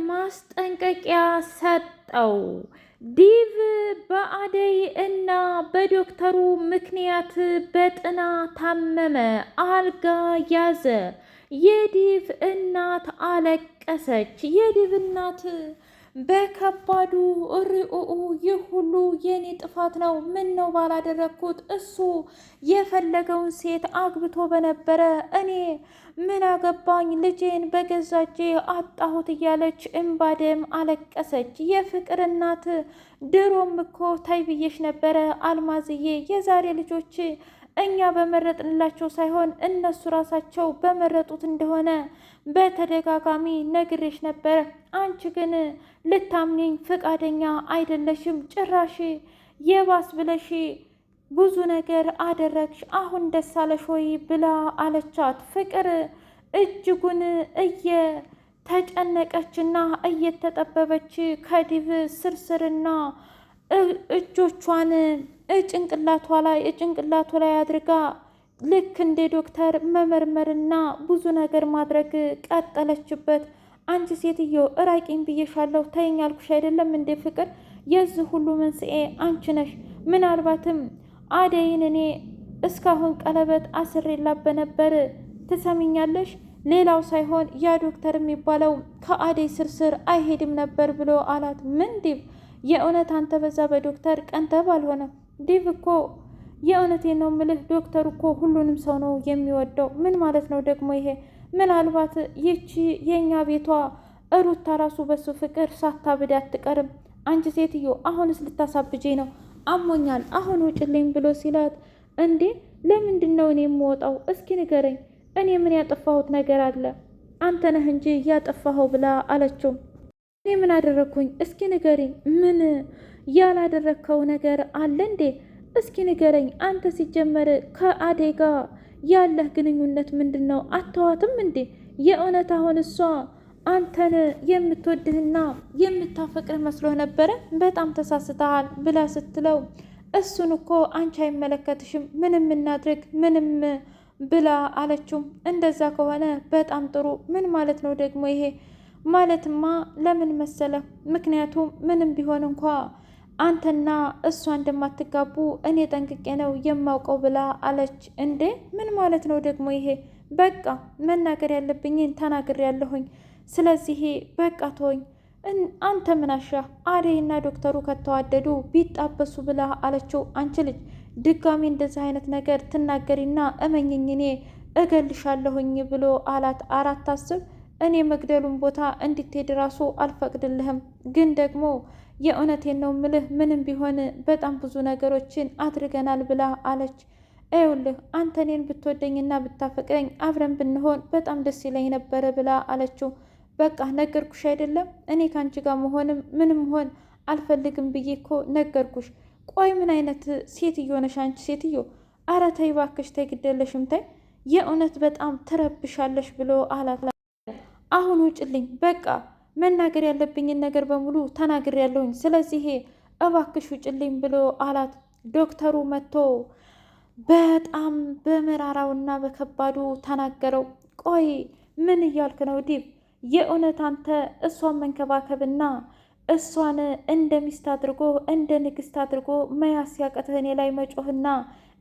ማስጠንቀቂያ ሰጠው። ዲቭ በአደይ እና በዶክተሩ ምክንያት በጥና ታመመ፣ አልጋ ያዘ። የዲቭ እናት አለቀሰች። የዲቭ እናት በከባዱ እሪኡኡ ይህ ሁሉ የኔ ጥፋት ነው። ምን ነው ባላደረግኩት? እሱ የፈለገውን ሴት አግብቶ በነበረ እኔ ምን አገባኝ? ልጄን በገዛ እጄ አጣሁት እያለች እምባደም አለቀሰች። የፍቅር እናት ድሮም እኮ ታይ ብዬሽ ነበረ አልማዝዬ፣ የዛሬ ልጆች እኛ በመረጥንላቸው ሳይሆን እነሱ ራሳቸው በመረጡት እንደሆነ በተደጋጋሚ ነግሬሽ ነበረ። አንቺ ግን ልታምኚኝ ፈቃደኛ አይደለሽም። ጭራሽ የባስ ብለሽ ብዙ ነገር አደረግሽ። አሁን ደስ አለሽ ወይ ብላ አለቻት። ፍቅር እጅጉን እየተጨነቀችና እየተጠበበች ከዲቭ ስርስርና እጆቿን ጭንቅላቱ ላይ አድርጋ ልክ እንደ ዶክተር መመርመርና ብዙ ነገር ማድረግ ቀጠለችበት። አንቺ ሴትዮ እራቂኝ ብዬሻለሁ፣ ተይኝ አልኩሽ አይደለም እንዴ? ፍቅር የዚህ ሁሉ መንስኤ አንቺ ነሽ። ምናልባትም አደይን እኔ እስካሁን ቀለበት አስሬላት በነበር፣ ትሰሚኛለሽ? ሌላው ሳይሆን ያ ዶክተር የሚባለው ከአደይ ስርስር አይሄድም ነበር ብሎ አላት። ምን ዲቭ? የእውነት አንተ በዛ በዶክተር ቀንተ ባልሆነ ዲቭ እኮ የእውነቴን ነው ምልህ፣ ዶክተር እኮ ሁሉንም ሰው ነው የሚወደው። ምን ማለት ነው ደግሞ ይሄ? ምናልባት ይቺ የእኛ ቤቷ ሩታ ራሱ በሱ ፍቅር ሳታብድ አትቀርም። አንቺ ሴትዮ አሁንስ ልታሳብጄ ነው? አሞኛል፣ አሁን ውጭልኝ ብሎ ሲላት፣ እንዴ ለምንድን ነው እኔ የምወጣው? እስኪ ንገረኝ፣ እኔ ምን ያጠፋሁት ነገር አለ? አንተ ነህ እንጂ ያጠፋኸው ብላ አለችው። እኔ ምን አደረግኩኝ? እስኪ ንገረኝ። ምን ያላደረግከው ነገር አለ እንዴ? እስኪ ንገረኝ። አንተ ሲጀመር ከአደይ ጋር ያለህ ግንኙነት ምንድን ነው? አተዋትም እንዴ? የእውነት አሁን እሷ አንተን የምትወድህና የምታፈቅር መስሎ ነበረ? በጣም ተሳስተሃል ብላ ስትለው፣ እሱን እኮ አንቺ አይመለከትሽም፣ ምንም እናድርግ ምንም ብላ አለችው። እንደዛ ከሆነ በጣም ጥሩ። ምን ማለት ነው ደግሞ ይሄ? ማለትማ ለምን መሰለ? ምክንያቱም ምንም ቢሆን እንኳ አንተና እሷ እንደማትጋቡ እኔ ጠንቅቄ ነው የማውቀው ብላ አለች። እንዴ ምን ማለት ነው ደግሞ ይሄ? በቃ መናገር ያለብኝን ተናግሬያለሁኝ። ስለዚህ በቃ ተወኝ። አንተ ምን አሻህ? አደይና ዶክተሩ ከተዋደዱ ቢጣበሱ ብላ አለችው። አንቺ ልጅ ድጋሚ እንደዚህ አይነት ነገር ትናገሪና እመኝኝ እኔ እገልሻለሁኝ ብሎ አላት። አራት አስብ እኔ መግደሉን ቦታ እንድትሄድ ራሱ አልፈቅድልህም። ግን ደግሞ የእውነቴን ነው ምልህ፣ ምንም ቢሆን በጣም ብዙ ነገሮችን አድርገናል ብላ አለች። ይኸውልህ አንተ እኔን ብትወደኝና ብታፈቅረኝ አብረን ብንሆን በጣም ደስ ይለኝ ነበረ ብላ አለችው። በቃ ነገርኩሽ አይደለም እኔ ከአንቺ ጋር መሆንም ምንም ሆን አልፈልግም ብዬ እኮ ነገርኩሽ። ቆይ ምን አይነት ሴትዮ ነሽ አንቺ ሴትዮ? አረ ተይ እባክሽ ተይ፣ ግደለሽም ተይ፣ የእውነት በጣም ትረብሻለሽ ብሎ አላት። አሁን ውጭልኝ፣ በቃ መናገር ያለብኝን ነገር በሙሉ ተናግሬያለሁኝ። ስለዚህ እባክሽ ውጭልኝ ብሎ አላት። ዶክተሩ መጥቶ በጣም በመራራውና በከባዱ ተናገረው። ቆይ ምን እያልክ ነው ዲቭ? የእውነት አንተ እሷን መንከባከብና እሷን እንደ ሚስት አድርጎ እንደ ንግስት አድርጎ መያዝ ሲያቅትህ እኔ ላይ መጮህና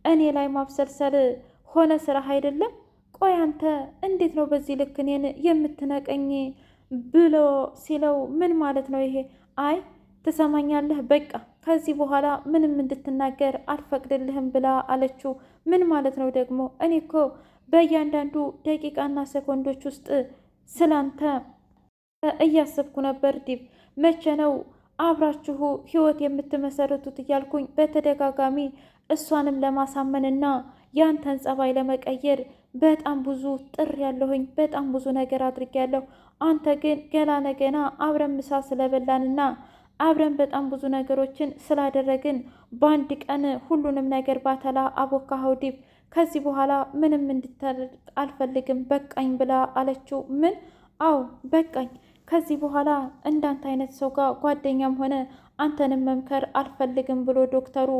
እኔ ላይ ማብሰልሰል ሆነ ስራህ አይደለም? ቆይ አንተ እንዴት ነው በዚህ ልክ እኔን የምትነቀኝ ብሎ ሲለው፣ ምን ማለት ነው ይሄ? አይ ትሰማኛለህ፣ በቃ ከዚህ በኋላ ምንም እንድትናገር አልፈቅድልህም ብላ አለችው። ምን ማለት ነው ደግሞ? እኔ እኮ በእያንዳንዱ ደቂቃና ሰኮንዶች ውስጥ ስላንተ እያሰብኩ ነበር ዲቭ። መቼ ነው አብራችሁ ህይወት የምትመሰርቱት እያልኩኝ በተደጋጋሚ እሷንም ለማሳመንና ያንተን ጸባይ ለመቀየር በጣም ብዙ ጥር ያለሁኝ፣ በጣም ብዙ ነገር አድርጌያለሁ። አንተ ግን ገና ነገና አብረን ምሳ ስለበላንና አብረን በጣም ብዙ ነገሮችን ስላደረግን በአንድ ቀን ሁሉንም ነገር ባተላ አቦካኸው ዲቭ። ከዚህ በኋላ ምንም እንድታደርግ አልፈልግም፣ በቃኝ ብላ አለችው። ምን? አዎ በቃኝ። ከዚህ በኋላ እንዳንተ አይነት ሰው ጋር ጓደኛም ሆነ አንተንም መምከር አልፈልግም ብሎ ዶክተሩ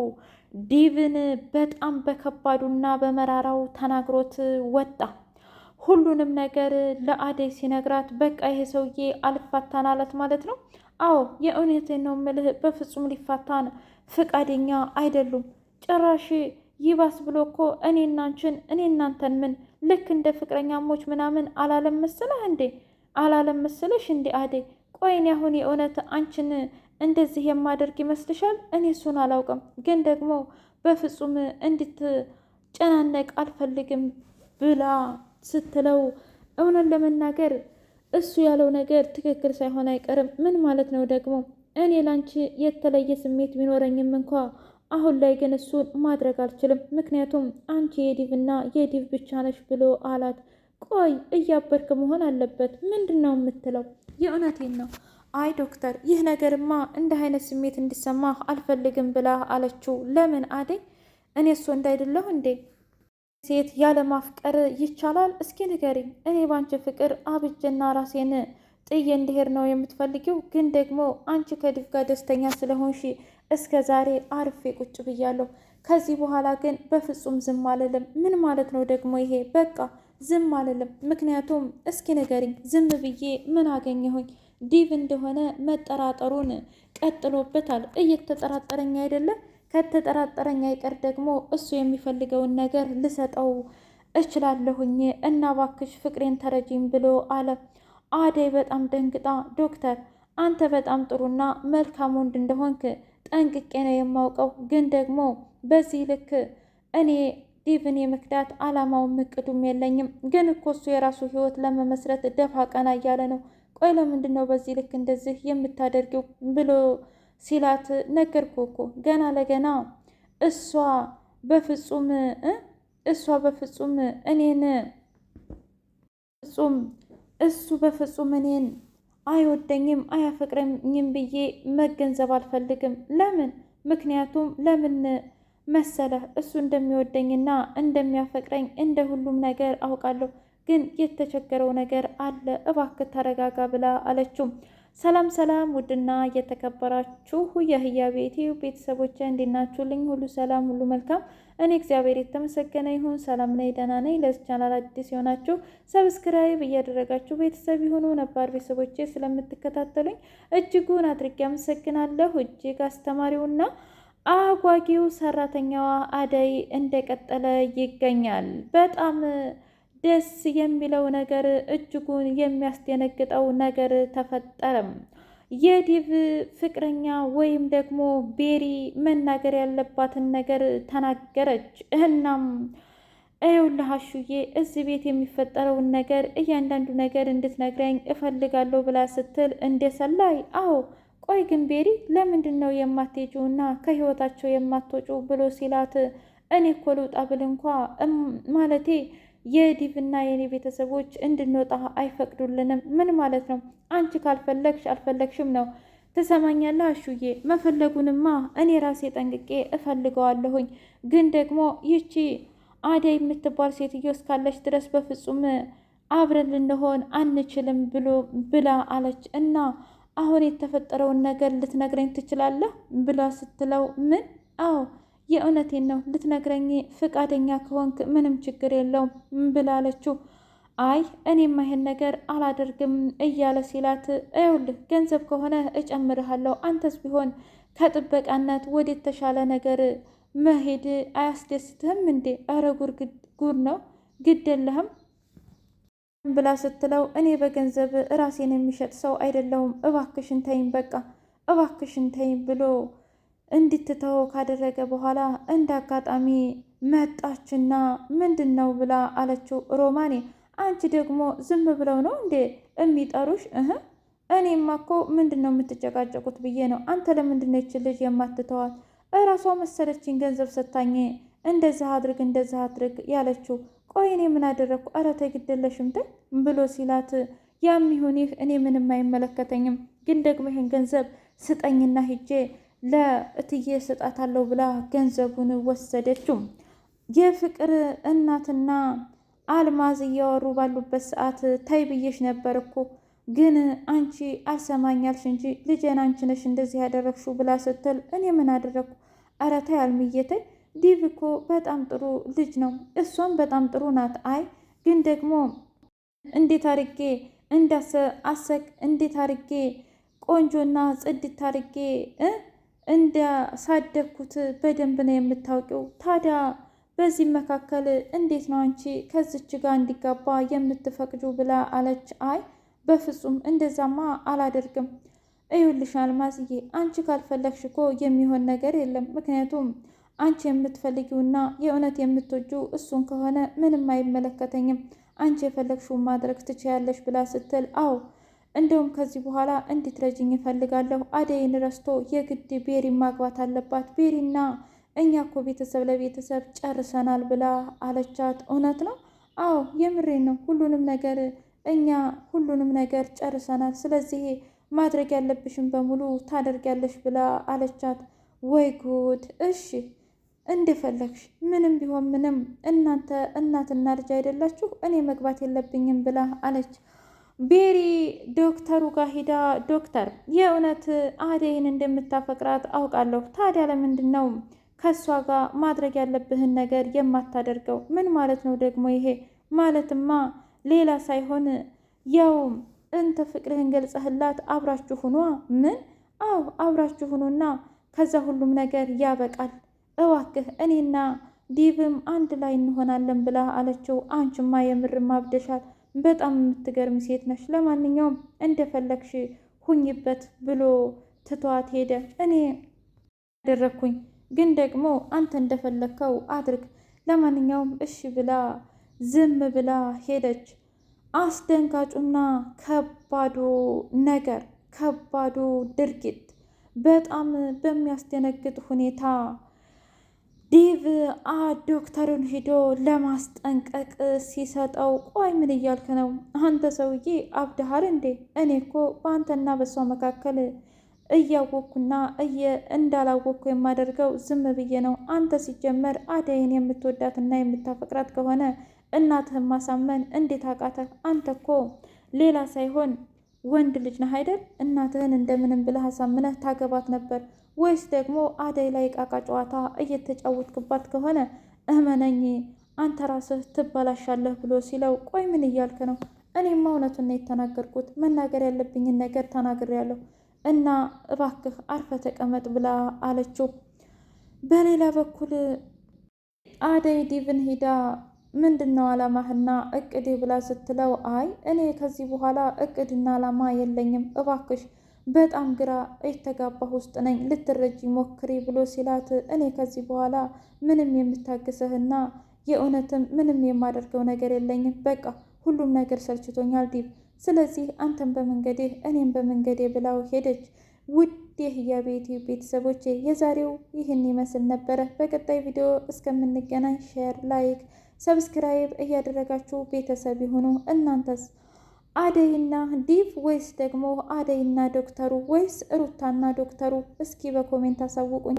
ዲቭን በጣም በከባዱና በመራራው ተናግሮት ወጣ። ሁሉንም ነገር ለአደይ ሲነግራት በቃ ይሄ ሰውዬ አልፋታን አላት ማለት ነው። አዎ የእውነቴን ነው ምልህ፣ በፍጹም ሊፋታን ፍቃደኛ አይደሉም። ጭራሽ ይባስ ብሎ እኮ እኔ እናንተን ምን ልክ እንደ ፍቅረኛሞች ምናምን አላለም መስለህ እንዴ? አላለም መስለሽ እንዴ አደይ? ቆይኔ አሁን የእውነት አንቺን እንደዚህ የማደርግ ይመስልሻል? እኔ እሱን አላውቅም፣ ግን ደግሞ በፍጹም እንድትጨናነቅ አልፈልግም ብላ ስትለው እውነት ለመናገር እሱ ያለው ነገር ትክክል ሳይሆን አይቀርም። ምን ማለት ነው ደግሞ? እኔ ላንቺ የተለየ ስሜት ቢኖረኝም እንኳ አሁን ላይ ግን እሱን ማድረግ አልችልም፣ ምክንያቱም አንቺ የዲቭና የዲቭ ብቻ ነሽ ብሎ አላት። ቆይ እያበርክ መሆን አለበት። ምንድን ነው የምትለው? የእውነቴን ነው። አይ ዶክተር፣ ይህ ነገርማ እንደ አይነት ስሜት እንዲሰማህ አልፈልግም ብላ አለችው። ለምን አደይ? እኔ እሱ እንዳይደለሁ እንዴ? ሴት ያለ ማፍቀር ይቻላል? እስኪ ንገሪኝ። እኔ ባንቺ ፍቅር አብጀና ራሴን ጥዬ እንድሄድ ነው የምትፈልጊው? ግን ደግሞ አንቺ ከዲቭ ጋር ደስተኛ ስለሆንሽ እስከ ዛሬ አርፌ ቁጭ ብያለሁ። ከዚህ በኋላ ግን በፍጹም ዝም አልልም። ምን ማለት ነው ደግሞ ይሄ? በቃ ዝም አልልም። ምክንያቱም እስኪ ንገሪኝ፣ ዝም ብዬ ምን አገኘሁኝ? ዲቭ እንደሆነ መጠራጠሩን ቀጥሎበታል። እየተጠራጠረኝ አይደለም? ከተጠራጠረኝ አይቀር ደግሞ እሱ የሚፈልገውን ነገር ልሰጠው እችላለሁኝ እና ባክሽ ፍቅሬን ተረጂኝ ብሎ አለ። አደይ በጣም ደንግጣ ዶክተር፣ አንተ በጣም ጥሩና መልካም ወንድ እንደሆንክ ጠንቅቄ ነው የማውቀው፣ ግን ደግሞ በዚህ ልክ እኔ ዲቭን የመክዳት አላማውም እቅዱም የለኝም። ግን እኮ እሱ የራሱ ህይወት ለመመስረት ደፋ ቀና እያለ ነው። ቆይ ለምንድን ነው በዚህ ልክ እንደዚህ የምታደርጊው ብሎ ሲላት፣ ነገርኩህ እኮ ገና ለገና እሱ በፍጹም እኔን አይወደኝም አያፈቅረኝም ብዬ መገንዘብ አልፈልግም። ለምን? ምክንያቱም ለምን መሰለህ እሱ እንደሚወደኝና እንደሚያፈቅረኝ እንደ ሁሉም ነገር አውቃለሁ። ግን የተቸገረው ነገር አለ፣ እባክህ ተረጋጋ ብላ አለችው። ሰላም ሰላም! ውድና የተከበራችሁ የህያ ቤቴ ቤተሰቦች እንዴት ናችሁልኝ? ሁሉ ሰላም፣ ሁሉ መልካም። እኔ እግዚአብሔር የተመሰገነ ይሁን ሰላም ነኝ፣ ደህና ነኝ። ለዚህ ቻናል አዲስ የሆናችሁ ሰብስክራይብ እያደረጋችሁ ቤተሰብ የሆኑ ነባር ቤተሰቦቼ ስለምትከታተሉኝ እጅጉን አድርጌ አመሰግናለሁ። እጅግ አስተማሪውና አጓጊው ሰራተኛዋ አደይ እንደቀጠለ ይገኛል። በጣም ደስ የሚለው ነገር እጅጉን የሚያስደነግጠው ነገር ተፈጠረም። የዲቭ ፍቅረኛ ወይም ደግሞ ቤሪ መናገር ያለባትን ነገር ተናገረች። እናም ይኸውልህ አሹዬ፣ እዚህ ቤት የሚፈጠረውን ነገር እያንዳንዱ ነገር እንድትነግረኝ እፈልጋለሁ ብላ ስትል እንደ ሰላይ አዎ፣ ቆይ ግን ቤሪ ለምንድን ነው የማትሄጂውና ከህይወታቸው የማትወጪው ብሎ ሲላት፣ እኔ እኮ ልውጣ ብል እንኳ ማለቴ የዲቭና የኔ ቤተሰቦች እንድንወጣ አይፈቅዱልንም። ምን ማለት ነው? አንቺ ካልፈለግሽ አልፈለግሽም ነው። ትሰማኛለህ አሹዬ? መፈለጉንማ እኔ ራሴ ጠንቅቄ እፈልገዋለሁኝ። ግን ደግሞ ይቺ አደይ የምትባል ሴትዮ እስካለች ድረስ በፍጹም አብረን ልንሆን አንችልም ብላ አለች። እና አሁን የተፈጠረውን ነገር ልትነግረኝ ትችላለህ ብላ ስትለው፣ ምን? አዎ የእውነቴን ነው፣ ልትነግረኝ ፍቃደኛ ከሆንክ ምንም ችግር የለውም ብላለችው። አይ እኔማ ይሄን ነገር አላደርግም እያለ ሲላት፣ ይኸውልህ ገንዘብ ከሆነ እጨምርሃለሁ፣ አንተስ ቢሆን ከጥበቃነት ወደ የተሻለ ነገር መሄድ አያስደስትህም እንዴ? ኧረ ጉር ነው፣ ግድ የለህም ብላ ስትለው፣ እኔ በገንዘብ ራሴን የሚሸጥ ሰው አይደለሁም፣ እባክሽን ተይኝ፣ በቃ እባክሽን ተይኝ ብሎ እንድትተው ካደረገ በኋላ እንደ አጋጣሚ መጣችና ምንድን ነው ብላ አለችው። ሮማኔ አንቺ ደግሞ ዝም ብለው ነው እንዴ የሚጠሩሽ? እኔማ እኮ ምንድን ነው የምትጨቃጨቁት ብዬ ነው። አንተ ለምንድን ነው ይችን ልጅ የማትተዋት? እራሷ መሰለችኝ ገንዘብ ሰታኝ እንደዚህ አድርግ ያለችው። ቆይ እኔ ምን አደረግኩ? ኧረ ተይ ግድ የለሽም ተይ ብሎ ሲላት፣ ያም ይሁን ይህ እኔ ምንም አይመለከተኝም፣ ግን ደግሞ ይህን ገንዘብ ስጠኝና ሂጄ ለእትዬ ስጣታለሁ ብላ ገንዘቡን ወሰደችው። የፍቅር እናትና አልማዝ እያወሩ ባሉበት ሰዓት ተይ ብዬሽ ነበር እኮ ግን አንቺ አልሰማኛልሽ እንጂ ልጄን አንቺ ነሽ እንደዚህ ያደረግሽው ብላ ስትል፣ እኔ ምን አደረግኩ? ኧረ ተይ አልምዬ ተይ፣ ዲቭ እኮ በጣም ጥሩ ልጅ ነው፣ እሷም በጣም ጥሩ ናት። አይ ግን ደግሞ እንዴት አርጌ እንዴት አርጌ ቆንጆና ጽድት አርጌ እንዳሳደግኩት በደንብ ነው የምታውቂው። ታዲያ በዚህ መካከል እንዴት ነው አንቺ ከዚች ጋር እንዲጋባ የምትፈቅጁ ብላ አለች። አይ በፍጹም እንደዛማ አላደርግም። እዩልሽ አልማዝዬ፣ አንቺ ካልፈለግሽ እኮ የሚሆን ነገር የለም። ምክንያቱም አንቺ የምትፈልጊውና የእውነት የምትወጂው እሱን ከሆነ ምንም አይመለከተኝም። አንቺ የፈለግሽውን ማድረግ ትችያለሽ ብላ ስትል፣ አዎ እንደውም ከዚህ በኋላ እንድትረጅኝ እፈልጋለሁ። አደይን ረስቶ የግድ ቤሪን ማግባት አለባት። ቤሪና እኛ እኮ ቤተሰብ ለቤተሰብ ጨርሰናል ብላ አለቻት። እውነት ነው? አዎ የምሬን ነው። ሁሉንም ነገር ጨርሰናል። ስለዚህ ማድረግ ያለብሽን በሙሉ ታደርጊያለሽ ብላ አለቻት። ወይ ጉድ! እሺ እንደፈለግሽ፣ ምንም ቢሆን ምንም እናንተ እናትና ልጅ አይደላችሁ? እኔ መግባት የለብኝም ብላ አለች። ቤሪ ዶክተሩ ጋር ሂዳ ዶክተር፣ የእውነት አደይን እንደምታፈቅራት አውቃለሁ። ታዲያ ለምንድን ነው ከእሷ ጋር ማድረግ ያለብህን ነገር የማታደርገው? ምን ማለት ነው ደግሞ ይሄ? ማለትማ ሌላ ሳይሆን ያው እንተ ፍቅርህን ገልጸህላት አብራችሁ ሁኗ። ምን? አዎ አብራችሁ ሁኑና ከዛ ሁሉም ነገር ያበቃል። እባክህ እኔና ዲቭም አንድ ላይ እንሆናለን ብላ አለችው። አንቺማ የምርም አብደሻል። በጣም የምትገርም ሴት ነሽ። ለማንኛውም እንደፈለግሽ ሁኝበት ብሎ ትቷት ሄደ። እኔ ያደረግኩኝ ግን ደግሞ አንተ እንደፈለግከው አድርግ። ለማንኛውም እሺ ብላ ዝም ብላ ሄደች። አስደንጋጩና ከባዱ ድርጊት በጣም በሚያስደነግጥ ሁኔታ ዴቭ ዶክተሩን ሂዶ ለማስጠንቀቅ ሲሰጠው፣ ቆይ ምን እያልክ ነው አንተ ሰውዬ? አብድሃል እንዴ? እኔ እኮ በአንተና በሷ መካከል እያወቅኩና እንዳላወቅኩ የማደርገው ዝም ብዬ ነው። አንተ ሲጀመር አደይን የምትወዳትና የምታፈቅራት ከሆነ እናትህን ማሳመን እንዴት አቃተህ? አንተ እኮ ሌላ ሳይሆን ወንድ ልጅ ነህ አይደል? እናትህን እንደምንም ብለህ አሳምነህ ታገባት ነበር። ወይስ ደግሞ አደይ ላይ ቃቃ ጨዋታ እየተጫወትክባት ከሆነ እመነኝ አንተ ራስህ ትበላሻለህ ብሎ ሲለው፣ ቆይ ምን እያልክ ነው? እኔማ እውነቱን ነው የተናገርኩት። መናገር ያለብኝን ነገር ተናግሬያለሁ እና እባክህ አርፈ ተቀመጥ ብላ አለችው። በሌላ በኩል አደይ ዲቭን ሂዳ ምንድን ነው አላማህና እቅድ ብላ ስትለው፣ አይ እኔ ከዚህ በኋላ እቅድና አላማ የለኝም፣ እባክሽ በጣም ግራ የተጋባሁ ውስጥ ነኝ፣ ልትረጂ ሞክሪ ብሎ ሲላት፣ እኔ ከዚህ በኋላ ምንም የምታግስህና የእውነትም ምንም የማደርገው ነገር የለኝም። በቃ ሁሉም ነገር ሰልችቶኛል ዲቭ። ስለዚህ አንተን በመንገዴህ እኔም በመንገዴ ብላው ሄደች። ውድ የህያቤት ቤተሰቦቼ የዛሬው ይህን ይመስል ነበረ። በቀጣይ ቪዲዮ እስከምንገናኝ ሼር፣ ላይክ፣ ሰብስክራይብ እያደረጋችሁ ቤተሰብ ይሁኑ። እናንተስ አደይና ዲቭ ወይስ ደግሞ አደይና ዶክተሩ ወይስ ሩታና ዶክተሩ? እስኪ በኮሜንት አሳውቁኝ።